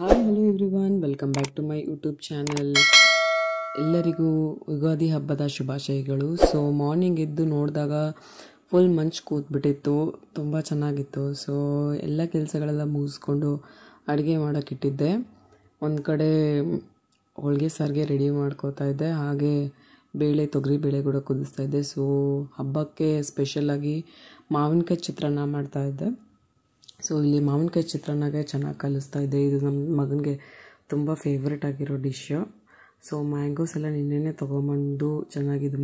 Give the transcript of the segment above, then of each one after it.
Hi hello everyone, welcome back to my YouTube channel. ಎಲ್ಲರಿಗೂ ಯುಗಾದಿ ಹಬ್ಬದ ಶುಭಾಶಯಗಳು. ಸೊ ಮಾರ್ನಿಂಗ್ ಎದ್ದು ನೋಡಿದಾಗ ಫುಲ್ ಮಂಚ್ ಕೂತ್ಬಿಟ್ಟಿತ್ತು, ತುಂಬ ಚೆನ್ನಾಗಿತ್ತು. ಸೊ ಎಲ್ಲ ಕೆಲಸಗಳೆಲ್ಲ ಮುಗಿಸ್ಕೊಂಡು ಅಡುಗೆ ಮಾಡೋಕ್ಕಿಟ್ಟಿದ್ದೆ. ಒಂದು ಕಡೆ ಹೋಳಿಗೆ ಸಾರಿಗೆ ರೆಡಿ ಮಾಡ್ಕೋತಾ ಇದ್ದೆ, ಹಾಗೆ ತೊಗರಿಬೇಳೆ ಕೂಡ ಕುದಿಸ್ತಾ ಇದ್ದೆ. ಸೊ ಹಬ್ಬಕ್ಕೆ ಸ್ಪೆಷಲಾಗಿ ಮಾವಿನಕಾಯಿ ಚಿತ್ರಾನ್ನ ಮಾಡ್ತಾಯಿದ್ದೆ. ಸೊ ಇಲ್ಲಿ ಮಾವಿನಕಾಯಿ ಚಿತ್ರಾನ್ನಗೆ ಚೆನ್ನಾಗಿ ಕಲಿಸ್ತಾ ಇದ್ದೆ. ಇದು ನಮ್ಮ ಮಗನಿಗೆ ತುಂಬ ಫೇವ್ರೆಟ್ ಆಗಿರೋ ಡಿಶ್ಶು. ಸೊ ಮ್ಯಾಂಗೋಸ್ ಎಲ್ಲ ನಿನ್ನೆ ತೊಗೊಂಬಂದು ಚೆನ್ನಾಗಿ ಇದು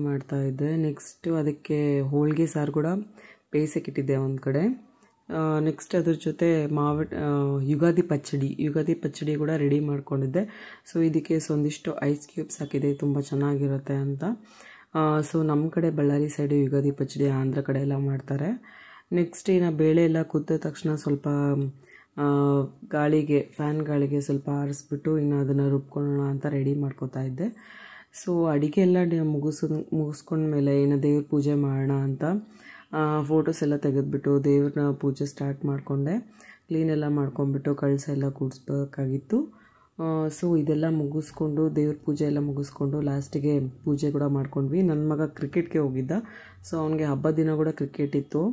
ಮಾಡ್ತಾಯಿದ್ದೆ. ನೆಕ್ಸ್ಟು ಅದಕ್ಕೆ ಹೋಳಿಗೆ ಸಾರು ಕೂಡ ಬೇಯಿಸೋಕ್ಕಿಟ್ಟಿದ್ದೆ ಒಂದು ಕಡೆ. ನೆಕ್ಸ್ಟ್ ಅದ್ರ ಜೊತೆ ಯುಗಾದಿ ಪಚ್ಚಡಿ ಕೂಡ ರೆಡಿ ಮಾಡ್ಕೊಂಡಿದ್ದೆ. ಸೊ ಇದಕ್ಕೆ ಒಂದಿಷ್ಟು ಐಸ್ ಕ್ಯೂಬ್ಸ್ ಹಾಕಿದೆ, ತುಂಬ ಚೆನ್ನಾಗಿರುತ್ತೆ ಅಂತ. ಸೊ ನಮ್ಮ ಕಡೆ ಬಳ್ಳಾರಿ ಸೈಡು ಯುಗಾದಿ ಪಚ್ಚಡಿ, ಆಂಧ್ರ ಕಡೆ ಎಲ್ಲ ಮಾಡ್ತಾರೆ. ನೆಕ್ಸ್ಟ್ ಇನ್ನು ಬೇಳೆ ಎಲ್ಲ ಕುದ್ದ ತಕ್ಷಣ ಸ್ವಲ್ಪ ಫ್ಯಾನ್ ಗಾಳಿಗೆ ಸ್ವಲ್ಪ ಆರಿಸ್ಬಿಟ್ಟು ಇನ್ನು ಅದನ್ನು ರುಬ್ಕೊಳ್ಳೋಣ ಅಂತ ರೆಡಿ ಮಾಡ್ಕೋತಾ ಇದ್ದೆ. ಸೊ ಅಡುಗೆ ಎಲ್ಲ ಮುಗಿಸ್ಕೊಂಡ್ಮೇಲೆ ಇನ್ನು ದೇವ್ರ ಪೂಜೆ ಮಾಡೋಣ ಅಂತ ಫೋಟೋಸ್ ಎಲ್ಲ ತೆಗೆದುಬಿಟ್ಟು ದೇವ್ರನ್ನ ಪೂಜೆ ಸ್ಟಾರ್ಟ್ ಮಾಡಿಕೊಂಡೆ. ಕ್ಲೀನೆಲ್ಲ ಮಾಡ್ಕೊಂಡ್ಬಿಟ್ಟು ಕಳಸ ಎಲ್ಲ ಕೂಡಿಸ್ಬೇಕಾಗಿತ್ತು. ಸೊ ಇದೆಲ್ಲ ಮುಗಿಸ್ಕೊಂಡು ದೇವ್ರ ಪೂಜೆ ಎಲ್ಲ ಮುಗಿಸ್ಕೊಂಡು ಲಾಸ್ಟಿಗೆ ಪೂಜೆ ಕೂಡ ಮಾಡ್ಕೊಂಡ್ವಿ. ನನ್ನ ಮಗ ಕ್ರಿಕೆಟ್ಗೆ ಹೋಗಿದ್ದ. ಸೊ ಅವನಿಗೆ ಹಬ್ಬದ ದಿನ ಕೂಡ ಕ್ರಿಕೆಟ್ ಇತ್ತು.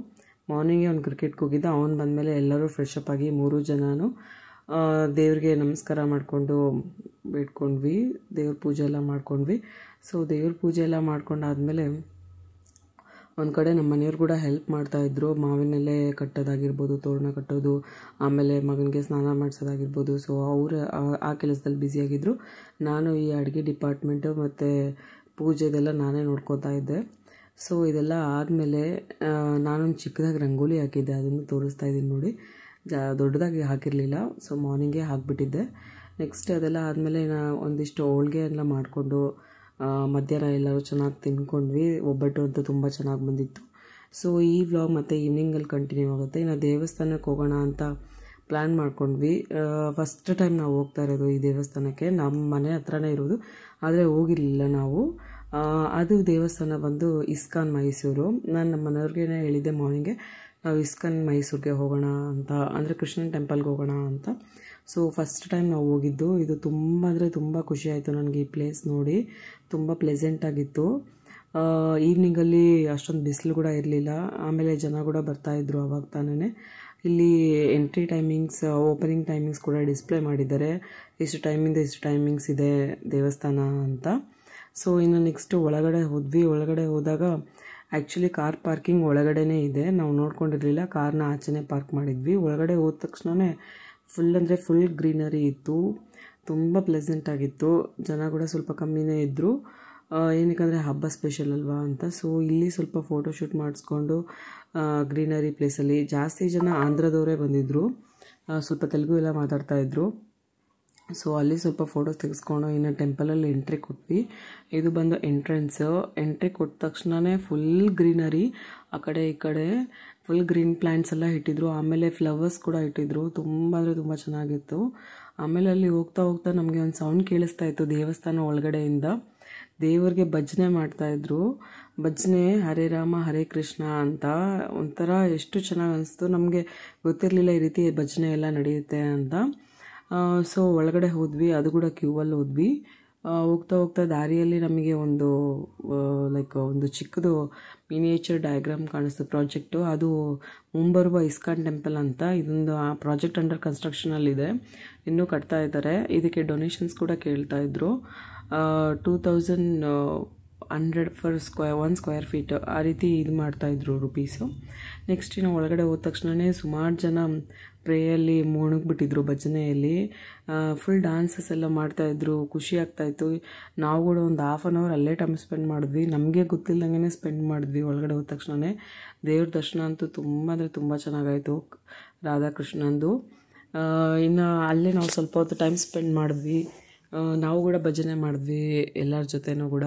ಮಾರ್ನಿಂಗೇ ಅವ್ನು ಕ್ರಿಕೆಟ್ಗೆ ಹೋಗಿದ್ದ. ಅವ್ನು ಬಂದಮೇಲೆ ಎಲ್ಲರೂ ಫ್ರೆಶ್ ಅಪ್ ಆಗಿ 3 ಜನನೂ ದೇವ್ರಿಗೆ ನಮಸ್ಕಾರ ಮಾಡಿಕೊಂಡು ಬಿಟ್ಕೊಂಡ್ವಿ, ದೇವ್ರ ಪೂಜೆ ಎಲ್ಲ ಮಾಡ್ಕೊಂಡ್ವಿ. ಸೊ ದೇವ್ರ ಪೂಜೆ ಎಲ್ಲ ಮಾಡ್ಕೊಂಡಾದ್ಮೇಲೆ ಒಂದು ಕಡೆ ನಮ್ಮ ಮನೆಯವ್ರು ಕೂಡ ಹೆಲ್ಪ್ ಮಾಡ್ತಾಯಿದ್ರು. ಮಾವಿನೆಲೆ ಕಟ್ಟೋದಾಗಿರ್ಬೋದು, ತೋರಣ ಕಟ್ಟೋದು, ಆಮೇಲೆ ಮಗನಿಗೆ ಸ್ನಾನ ಮಾಡಿಸೋದಾಗಿರ್ಬೋದು. ಸೊ ಅವರು ಆ ಕೆಲಸದಲ್ಲಿ ಬ್ಯುಸಿಯಾಗಿದ್ದರು. ನಾನು ಈ ಅಡುಗೆ ಡಿಪಾರ್ಟ್ಮೆಂಟು ಮತ್ತು ಪೂಜೆದೆಲ್ಲ ನಾನೇ ನೋಡ್ಕೋತಾ ಇದ್ದೆ. ಸೊ ಇದೆಲ್ಲ ಆದಮೇಲೆ ನಾನೊಂದು ಚಿಕ್ಕದಾಗಿ ರಂಗೋಲಿ ಹಾಕಿದ್ದೆ, ಅದನ್ನು ತೋರಿಸ್ತಾ ಇದ್ದೀನಿ ನೋಡಿ. ದೊಡ್ಡದಾಗಿ ಹಾಕಿರಲಿಲ್ಲ, ಸೊ ಮಾರ್ನಿಂಗೇ ಹಾಕಿಬಿಟ್ಟಿದ್ದೆ. ನೆಕ್ಸ್ಟ್ ಅದೆಲ್ಲ ಆದಮೇಲೆ ಒಂದಿಷ್ಟು ಹೋಳಿಗೆ ಎಲ್ಲ ಮಾಡಿಕೊಂಡು ಮಧ್ಯಾಹ್ನ ಎಲ್ಲರೂ ಚೆನ್ನಾಗಿ ತಿನ್ಕೊಂಡ್ವಿ. ಒಬ್ಬಟ್ಟು ಅಂತೂ ತುಂಬ ಚೆನ್ನಾಗಿ ಬಂದಿತ್ತು. ಸೊ ಈ ವ್ಲಾಗ್ ಮತ್ತು ಈವ್ನಿಂಗಲ್ಲಿ ಕಂಟಿನ್ಯೂ ಆಗುತ್ತೆ. ಇನ್ನು ದೇವಸ್ಥಾನಕ್ಕೆ ಹೋಗೋಣ ಅಂತ ಪ್ಲ್ಯಾನ್ ಮಾಡ್ಕೊಂಡ್ವಿ. ಫಸ್ಟ್ ಟೈಮ್ ನಾವು ಹೋಗ್ತಾ ಇರೋದು ಈ ದೇವಸ್ಥಾನಕ್ಕೆ. ನಮ್ಮ ಮನೆ ಹತ್ರನೇ ಇರೋದು, ಆದರೆ ಹೋಗಿರಲಿಲ್ಲ ನಾವು. ಅದು ದೇವಸ್ಥಾನ ಬಂದು ಇಸ್ಕಾನ್ ಮೈಸೂರು. ನಾನು ನಮ್ಮ ಮನೆಯವ್ರಿಗೆ ಹೇಳಿದ್ದೆ ಮಾರ್ನಿಂಗೆ ನಾವು ಇಸ್ಕಾನ್ ಮೈಸೂರಿಗೆ ಹೋಗೋಣ ಅಂತ, ಅಂದರೆ ಕೃಷ್ಣನ ಟೆಂಪಲ್ಗೆ ಹೋಗೋಣ ಅಂತ. ಸೊ ಫಸ್ಟ್ ಟೈಮ್ ನಾವು ಹೋಗಿದ್ದು. ಇದು ತುಂಬ ಅಂದರೆ ತುಂಬ ಖುಷಿ ಆಯಿತು ನನಗೆ ಈ ಪ್ಲೇಸ್ ನೋಡಿ. ತುಂಬ ಪ್ಲೆಸೆಂಟಾಗಿತ್ತು. ಈವ್ನಿಂಗಲ್ಲಿ ಅಷ್ಟೊಂದು ಬಿಸಿಲು ಕೂಡ ಇರಲಿಲ್ಲ. ಆಮೇಲೆ ಜನ ಕೂಡ ಬರ್ತಾಯಿದ್ರು ಅವಾಗ ತಾನೇ. ಇಲ್ಲಿ ಎಂಟ್ರಿ ಟೈಮಿಂಗ್ಸ್, ಓಪನಿಂಗ್ ಟೈಮಿಂಗ್ಸ್ ಕೂಡ ಡಿಸ್ಪ್ಲೇ ಮಾಡಿದ್ದಾರೆ. ಇಷ್ಟು ಟೈಮಿಂದ ಇಷ್ಟು ಟೈಮಿಂಗ್ಸ್ ಇದೆ ದೇವಸ್ಥಾನ ಅಂತ. ಸೊ ಇನ್ನು ನೆಕ್ಸ್ಟು ಒಳಗಡೆ ಹೋದ್ವಿ. ಒಳಗಡೆ ಹೋದಾಗ ಆ್ಯಕ್ಚುಲಿ ಕಾರ್ ಪಾರ್ಕಿಂಗ್ ಒಳಗಡೆನೇ ಇದೆ, ನಾವು ನೋಡ್ಕೊಂಡಿರಲಿಲ್ಲ. ಕಾರ್ನ ಆಚೆನೇ ಪಾರ್ಕ್ ಮಾಡಿದ್ವಿ. ಒಳಗಡೆ ಹೋದ ತಕ್ಷಣವೇ ಫುಲ್ ಗ್ರೀನರಿ ಇತ್ತು, ತುಂಬ ಪ್ಲೆಸೆಂಟ್ ಆಗಿತ್ತು. ಜನ ಕೂಡ ಸ್ವಲ್ಪ ಕಮ್ಮಿನೇ ಇದ್ದರು, ಏನಕ್ಕಂದರೆ ಹಬ್ಬ ಸ್ಪೆಷಲ್ ಅಲ್ವಾ ಅಂತ. ಸೊ ಇಲ್ಲಿ ಸ್ವಲ್ಪ ಫೋಟೋಶೂಟ್ ಮಾಡಿಸ್ಕೊಂಡು ಗ್ರೀನರಿ ಪ್ಲೇಸಲ್ಲಿ ಜಾಸ್ತಿ ಜನ ಆಂಧ್ರದವರೇ ಬಂದಿದ್ದರು, ಸ್ವಲ್ಪ ತೆಲುಗು ಎಲ್ಲ ಮಾತಾಡ್ತಾಯಿದ್ರು. ಸೊ ಅಲ್ಲಿ ಸ್ವಲ್ಪ ಫೋಟೋಸ್ ತೆಗೆಸ್ಕೊಂಡು ಇನ್ನು ಟೆಂಪಲಲ್ಲಿ ಎಂಟ್ರಿ ಕೊಟ್ವಿ. ಇದು ಬಂದು ಎಂಟ್ರಿ ಕೊಟ್ಟ ತಕ್ಷಣವೇ ಫುಲ್ ಗ್ರೀನರಿ, ಆ ಕಡೆ ಈ ಕಡೆ ಫುಲ್ ಗ್ರೀನ್ ಪ್ಲ್ಯಾಂಟ್ಸ್ ಎಲ್ಲ ಇಟ್ಟಿದ್ರು. ಆಮೇಲೆ ಫ್ಲವರ್ಸ್ ಕೂಡ ಇಟ್ಟಿದ್ರು. ತುಂಬ ಅಂದರೆ ತುಂಬ ಚೆನ್ನಾಗಿತ್ತು. ಆಮೇಲೆ ಅಲ್ಲಿ ಹೋಗ್ತಾ ಹೋಗ್ತಾ ನಮಗೆ ಒಂದು ಸೌಂಡ್ ಕೇಳಿಸ್ತಾ ಇತ್ತು ದೇವಸ್ಥಾನ ಒಳಗಡೆಯಿಂದ. ದೇವರಿಗೆ ಭಜನೆ ಮಾಡ್ತಾಯಿದ್ರು. ಭಜನೆ ಹರೇ ರಾಮ ಹರೇ ಕೃಷ್ಣ ಅಂತ. ಒಂಥರ ಎಷ್ಟು ಚೆನ್ನಾಗಿ ಅನಿಸ್ತು. ನಮಗೆ ಗೊತ್ತಿರಲಿಲ್ಲ ಈ ರೀತಿ ಭಜನೆ ಎಲ್ಲ ನಡೆಯುತ್ತೆ ಅಂತ. ಸೊ ಒಳಗಡೆ ಹೋದ್ವಿ, ಅದು ಕೂಡ ಕ್ಯೂವಲ್ಲಿ ಹೋದ್ವಿ. ಹೋಗ್ತಾ ಹೋಗ್ತಾ ದಾರಿಯಲ್ಲಿ ನಮಗೆ ಒಂದು ಚಿಕ್ಕದು ಮಿನಿಯೇಚರ್ ಡಯಾಗ್ರಾಮ್ ಕಾಣಿಸ್ತು, ಪ್ರಾಜೆಕ್ಟು. ಅದು ಮುಂಬರುವ ಇಸ್ಕಾನ್ ಟೆಂಪಲ್ ಅಂತ. ಇದೊಂದು ಆ ಪ್ರಾಜೆಕ್ಟ್ ಅಂಡರ್ ಕನ್ಸ್ಟ್ರಕ್ಷನಲ್ಲಿದೆ, ಇನ್ನೂ ಕಟ್ತಾ ಇದ್ದಾರೆ. ಇದಕ್ಕೆ ಡೊನೇಷನ್ಸ್ ಕೂಡ ಕೇಳ್ತಾಯಿದ್ರು. 2100 ಫಾರ್ ಒನ್ ಸ್ಕ್ವೇರ್ ಫೀಟ್ ಆ ರೀತಿ ಇದು ಮಾಡ್ತಾಯಿದ್ರು ರುಪೀಸು. ನೆಕ್ಸ್ಟ್ ಇನ್ನು ಒಳಗಡೆ ಹೋದ ತಕ್ಷಣವೇ ಸುಮಾರು ಜನ ಪ್ರೇಯಲ್ಲಿ ಮುಳುಗ್ಬಿಟ್ಟಿದ್ರು ಭಜನೆಯಲ್ಲಿ. ಫುಲ್ ಡ್ಯಾನ್ಸಸ್ ಎಲ್ಲ ಮಾಡ್ತಾಯಿದ್ರು, ಖುಷಿ ಆಗ್ತಾಯಿತ್ತು. ನಾವು ಕೂಡ ಒಂದು ½ an hour ಅಲ್ಲೇ ಟೈಮ್ ಸ್ಪೆಂಡ್ ಮಾಡಿದ್ವಿ. ನಮಗೆ ಗೊತ್ತಿಲ್ಲದಂಗೆ ಸ್ಪೆಂಡ್ ಮಾಡಿದ್ವಿ. ಒಳಗಡೆ ಹೋದ ತಕ್ಷಣವೇ ದೇವ್ರ ದರ್ಶನ ಅಂತೂ ತುಂಬ ಅಂದರೆ ತುಂಬ ಚೆನ್ನಾಗಾಯಿತು, ರಾಧಾಕೃಷ್ಣಂದು. ಇನ್ನು ಅಲ್ಲೇ ನಾವು ಸ್ವಲ್ಪ ಹೊತ್ತು ಟೈಮ್ ಸ್ಪೆಂಡ್ ಮಾಡಿದ್ವಿ. ನಾವು ಕೂಡ ಭಜನೆ ಮಾಡಿದ್ವಿ ಎಲ್ಲರ ಜೊತೆನೂ ಕೂಡ.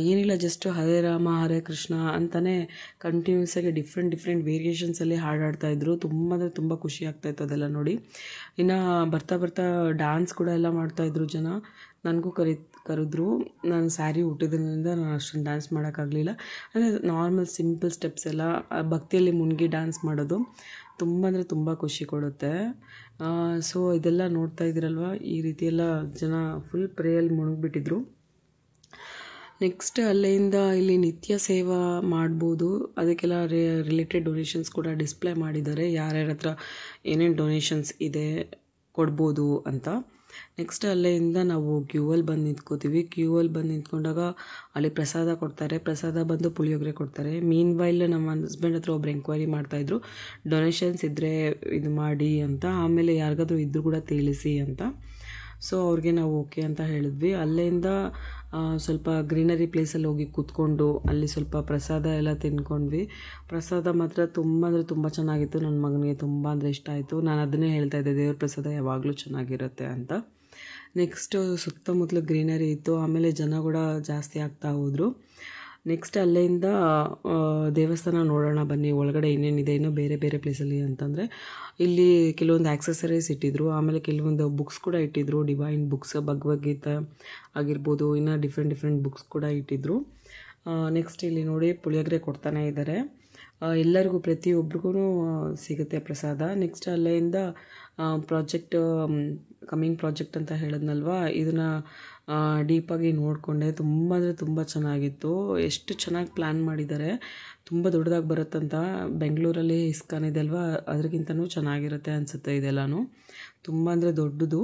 ಏನಿಲ್ಲ, ಜಸ್ಟ್ ಹರೇ ರಾಮ ಹರೇ ಕೃಷ್ಣ ಅಂತಲೇ ಕಂಟಿನ್ಯೂಸ್ ಆಗಿ ಡಿಫ್ರೆಂಟ್ ವೇರಿಯೇಷನ್ಸಲ್ಲಿ ಹಾಡಾಡ್ತಾಯಿದ್ರು. ತುಂಬ ಅಂದರೆ ತುಂಬ ಖುಷಿ ಆಗ್ತಾಯಿತ್ತು ಅದೆಲ್ಲ ನೋಡಿ. ಇನ್ನು ಬರ್ತಾ ಡ್ಯಾನ್ಸ್ ಕೂಡ ಎಲ್ಲ ಮಾಡ್ತಾಯಿದ್ರು ಜನ. ನನಗೂ ಕರೆದ್ರು. ನಾನು ಸ್ಯಾರಿ ಉಟ್ಟಿದ್ರಿಂದ ನಾನು ಅಷ್ಟೊಂದು ಡ್ಯಾನ್ಸ್ ಮಾಡೋಕ್ಕಾಗಲಿಲ್ಲ. ಅಂದರೆ ನಾರ್ಮಲ್ ಸಿಂಪಲ್ ಸ್ಟೆಪ್ಸ್ ಎಲ್ಲ ಭಕ್ತಿಯಲ್ಲಿ ಮುಳುಗಿ ಡ್ಯಾನ್ಸ್ ಮಾಡೋದು ತುಂಬ ಅಂದರೆ ತುಂಬ ಖುಷಿ ಕೊಡುತ್ತೆ. ಸೊ ಇದೆಲ್ಲ ನೋಡ್ತಾ ಇದ್ದೀರಲ್ವ, ಈ ರೀತಿ ಎಲ್ಲ ಜನ ಫುಲ್ ಪ್ರೇಯಲ್ಲಿ ಮುಳುಗಿಬಿಟ್ಟಿದ್ರು. ನೆಕ್ಸ್ಟ್ ಅಲ್ಲಿಂದ ಇಲ್ಲಿ ನಿತ್ಯ ಸೇವಾ ಮಾಡ್ಬೋದು, ಅದಕ್ಕೆಲ್ಲ ರಿಲೇಟೆಡ್ ಡೊನೇಷನ್ಸ್ ಕೂಡ ಡಿಸ್ಪ್ಲೇ ಮಾಡಿದ್ದಾರೆ, ಯಾರ್ಯಾರ ಹತ್ರ ಏನೇನು ಡೊನೇಷನ್ಸ್ ಇದೆ ಕೊಡ್ಬೋದು ಅಂತ. ನೆಕ್ಸ್ಟ್ ಅಲ್ಲಿಂದ ನಾವು ಕ್ಯೂವಲ್ಲಿ ಬಂದು ನಿಂತ್ಕೋತೀವಿ. ಕ್ಯೂವಲ್ಲಿ ಬಂದು ನಿಂತ್ಕೊಂಡಾಗ ಅಲ್ಲಿ ಪ್ರಸಾದ ಕೊಡ್ತಾರೆ. ಪ್ರಸಾದ ಬಂದು ಪುಳಿಯೋಗರೆ ಕೊಡ್ತಾರೆ. ಮೀನ್ ವೈಲ್ ನಮ್ಮ ಹಸ್ಬೆಂಡ್ ಹತ್ರ ಒಬ್ರು ಎಂಕ್ವೈರಿ ಮಾಡ್ತಾಯಿದ್ರು, ಡೊನೇಷನ್ಸ್ ಇದ್ದರೆ ಇದು ಮಾಡಿ ಅಂತ, ಆಮೇಲೆ ಯಾರಿಗಾದ್ರೂ ಇದ್ದರೂ ಕೂಡ ತಿಳಿಸಿ ಅಂತ. ಸೊ ಅವ್ರಿಗೆ ನಾವು ಓಕೆ ಅಂತ ಹೇಳಿದ್ವಿ. ಅಲ್ಲಿಂದ ಸ್ವಲ್ಪ ಗ್ರೀನರಿ ಪ್ಲೇಸಲ್ಲಿ ಹೋಗಿ ಕೂತ್ಕೊಂಡು ಅಲ್ಲಿ ಸ್ವಲ್ಪ ಪ್ರಸಾದ ಎಲ್ಲ ತಿನ್ಕೊಂಡ್ವಿ. ಪ್ರಸಾದ ಮಾತ್ರ ತುಂಬ ಅಂದರೆ ತುಂಬ ಚೆನ್ನಾಗಿತ್ತು. ನನ್ನ ಮಗನಿಗೆ ತುಂಬ ಅಂದರೆ ಇಷ್ಟ ಆಯಿತು. ನಾನು ಅದನ್ನೇ ಹೇಳ್ತಾ ಇದ್ದೆ, ದೇವ್ರ ಪ್ರಸಾದ ಯಾವಾಗಲೂ ಚೆನ್ನಾಗಿರುತ್ತೆ ಅಂತ. ನೆಕ್ಸ್ಟು ಸುತ್ತಮುತ್ತಲು ಗ್ರೀನರಿ ಇತ್ತು, ಆಮೇಲೆ ಜನ ಕೂಡ ಜಾಸ್ತಿ ಆಗ್ತಾ ಹೋದರು. ನೆಕ್ಸ್ಟ್ ಅಲ್ಲಿಂದ ದೇವಸ್ಥಾನ ನೋಡೋಣ ಬನ್ನಿ, ಒಳಗಡೆ ಏನೇನಿದೆ ಇನ್ನೂ ಬೇರೆ ಬೇರೆ ಪ್ಲೇಸಲ್ಲಿ ಅಂತಂದರೆ ಇಲ್ಲಿ ಕೆಲವೊಂದು ಆಕ್ಸೆಸರೀಸ್ ಇಟ್ಟಿದ್ರು, ಆಮೇಲೆ ಕೆಲವೊಂದು ಬುಕ್ಸ್ ಕೂಡ ಇಟ್ಟಿದ್ರು, ಡಿವೈನ್ ಬುಕ್ಸ್, ಭಗವದ್ಗೀತೆ ಆಗಿರ್ಬೋದು, ಇನ್ನು ಡಿಫ್ರೆಂಟ್ ಬುಕ್ಸ್ ಕೂಡ ಇಟ್ಟಿದ್ರು. ನೆಕ್ಸ್ಟ್ ಇಲ್ಲಿ ನೋಡಿ ಪುಳಿಯೋಗರೆ ಕೊಡ್ತಾನೆ ಇದ್ದಾರೆ, ಎಲ್ಲರಿಗೂ ಪ್ರತಿಯೊಬ್ರಿಗೂ ಸಿಗುತ್ತೆ ಪ್ರಸಾದ. ನೆಕ್ಸ್ಟ್ ಅಲ್ಲಿಂದ ಕಮ್ಮಿಂಗ್ ಪ್ರಾಜೆಕ್ಟ್ ಅಂತ ಹೇಳಿದ್ನಲ್ವ, ಇದನ್ನು ಡೀಪಾಗಿ ನೋಡಿಕೊಂಡೆ. ತುಂಬ ಅಂದರೆ ತುಂಬ ಚೆನ್ನಾಗಿತ್ತು. ಎಷ್ಟು ಚೆನ್ನಾಗಿ ಪ್ಲ್ಯಾನ್ ಮಾಡಿದ್ದಾರೆ, ತುಂಬ ದೊಡ್ಡದಾಗಿ ಬರುತ್ತಂತ. ಬೆಂಗಳೂರಲ್ಲಿ ಇಸ್ಕಾನ್ ಇದೆ ಅಲ್ವಾ, ಅದಕ್ಕಿಂತನೂ ಚೆನ್ನಾಗಿರುತ್ತೆ ಅನಿಸುತ್ತೆ ಇದೆಲ್ಲನೂ, ತುಂಬ ಅಂದರೆ ದೊಡ್ಡದು.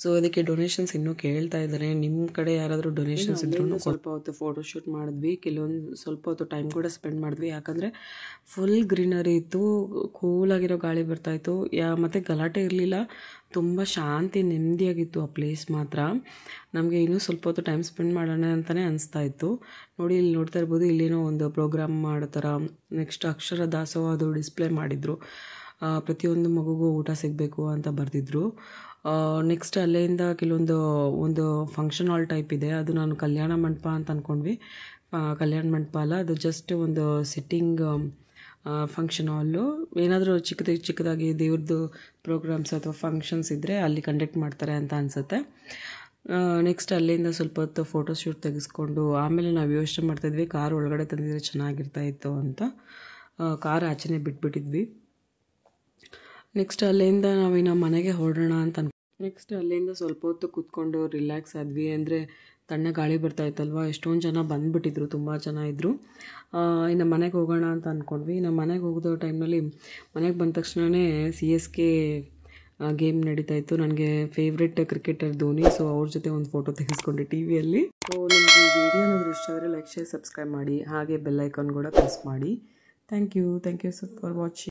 ಸೊ ಅದಕ್ಕೆ ಡೊನೇಷನ್ಸ್ ಇನ್ನೂ ಕೇಳ್ತಾ ಇದ್ದಾರೆ. ನಿಮ್ಮ ಕಡೆ ಯಾರಾದರೂ ಡೊನೇಷನ್ಸ್ ಇದ್ರೂ ಸ್ವಲ್ಪ ಹೊತ್ತು ಫೋಟೋಶೂಟ್ ಮಾಡಿದ್ವಿ, ಸ್ವಲ್ಪ ಹೊತ್ತು ಟೈಮ್ ಕೂಡ ಸ್ಪೆಂಡ್ ಮಾಡಿದ್ವಿ. ಯಾಕಂದರೆ ಫುಲ್ ಗ್ರೀನರಿ ಇತ್ತು, ಕೂಲಾಗಿರೋ ಗಾಳಿ ಬರ್ತಾಯಿತ್ತು, ಮತ್ತು ಗಲಾಟೆ ಇರಲಿಲ್ಲ, ತುಂಬ ಶಾಂತಿ ನೆಮ್ಮದಿಯಾಗಿತ್ತು ಆ ಪ್ಲೇಸ್ ಮಾತ್ರ. ನಮಗೆ ಇನ್ನೂ ಸ್ವಲ್ಪ ಹೊತ್ತು ಟೈಮ್ ಸ್ಪೆಂಡ್ ಮಾಡೋಣ ಅಂತಲೇ ಅನಿಸ್ತಾ ಇತ್ತು. ನೋಡಿ ಇಲ್ಲಿ ನೋಡ್ತಾ ಇರ್ಬೋದು, ಇಲ್ಲೇನೋ ಒಂದು ಪ್ರೋಗ್ರಾಮ್ ಮಾಡೋ ಥರ. ನೆಕ್ಸ್ಟ್ ಅಕ್ಷರ ದಾಸೋಹ ಅದು ಡಿಸ್ಪ್ಲೇ ಮಾಡಿದರು, ಪ್ರತಿಯೊಂದು ಮಗುಗೂ ಊಟ ಸಿಗಬೇಕು ಅಂತ ಬರೆದಿದ್ರು. ನೆಕ್ಸ್ಟ್ ಅಲ್ಲಿಂದ ಒಂದು ಫಂಕ್ಷನ್ ಹಾಲ್ ಟೈಪ್ ಇದೆ, ಅದು ನಾನು ಕಲ್ಯಾಣ ಮಂಟಪ ಅಂತ ಅಂದ್ಕೊಂಡ್ವಿ. ಕಲ್ಯಾಣ ಮಂಟಪ ಅಲ್ಲ, ಅದು ಜಸ್ಟ್ ಒಂದು ಸಿಟ್ಟಿಂಗ್ ಫಂಕ್ಷನ್ ಹಾಲು. ಏನಾದರೂ ಚಿಕ್ಕದಾಗಿ ದೇವ್ರದ್ದು ಪ್ರೋಗ್ರಾಮ್ಸ್ ಅಥವಾ ಫಂಕ್ಷನ್ಸ್ ಇದ್ದರೆ ಅಲ್ಲಿ ಕಂಡಕ್ಟ್ ಮಾಡ್ತಾರೆ ಅಂತ ಅನಿಸುತ್ತೆ. ನೆಕ್ಸ್ಟ್ ಅಲ್ಲಿಂದ ಸ್ವಲ್ಪ ಹೊತ್ತು ಫೋಟೋಶೂಟ್ ತೆಗೆಸ್ಕೊಂಡು ಆಮೇಲೆ ನಾವು ಯೋಚನೆ ಮಾಡ್ತಾಯಿದ್ವಿ, ಕಾರ್ ಒಳಗಡೆ ತಂದಿದ್ರೆ ಚೆನ್ನಾಗಿರ್ತಾ ಇತ್ತು ಅಂತ. ಕಾರ್ ಆಚೆನೇ ಬಿಟ್ಬಿಟ್ಟಿದ್ವಿ. ನೆಕ್ಸ್ಟ್ ಅಲ್ಲಿಂದ ನಾವಿನ್ನು ಮನೆಗೆ ಹೊರಡೋಣ ಅಂತ ನೆಕ್ಸ್ಟ್ ಅಲ್ಲಿಂದ ಸ್ವಲ್ಪ ಹೊತ್ತು ಕೂತ್ಕೊಂಡು ರಿಲ್ಯಾಕ್ಸ್ ಆದ್ವಿ. ಅಂದರೆ ತಣ್ಣ ಗಾಳಿ ಬರ್ತಾಯಿತ್ತಲ್ವ, ಎಷ್ಟೊಂದು ಜನ ಬಂದುಬಿಟ್ಟಿದ್ರು, ತುಂಬ ಜನ ಇದ್ದರು. ಇನ್ನು ಮನೆಗೆ ಹೋಗೋಣ ಅಂತ ಅಂದ್ಕೊಂಡ್ವಿ. ಇನ್ನು ಮನೆಗೆ ಹೋಗೋದು ಟೈಮ್ನಲ್ಲಿ ಮನೆಗೆ ಬಂದ ತಕ್ಷಣವೇ CSK ಗೇಮ್ ನಡೀತಾಯಿತ್ತು. ನನಗೆ ಫೇವ್ರೆಟ್ ಕ್ರಿಕೆಟರ್ ಧೋನಿ, ಸೊ ಅವ್ರ ಜೊತೆ ಒಂದು ಫೋಟೋ ತೆಗೆಸ್ಕೊಂಡೆ ಟಿವಿಯಲ್ಲಿ. ಸೊ ನಿಮಗೆ ಈ ವಿಡಿಯೋ ಏನಾದರೂ ಇಷ್ಟ ಆದರೆ ಲೈಕ್, ಶೇರ್, ಸಬ್ಸ್ಕ್ರೈಬ್ ಮಾಡಿ, ಹಾಗೆ ಬೆಲ್ ಐಕಾನ್ ಕೂಡ ಪ್ರೆಸ್ ಮಾಡಿ. Thank you for watching.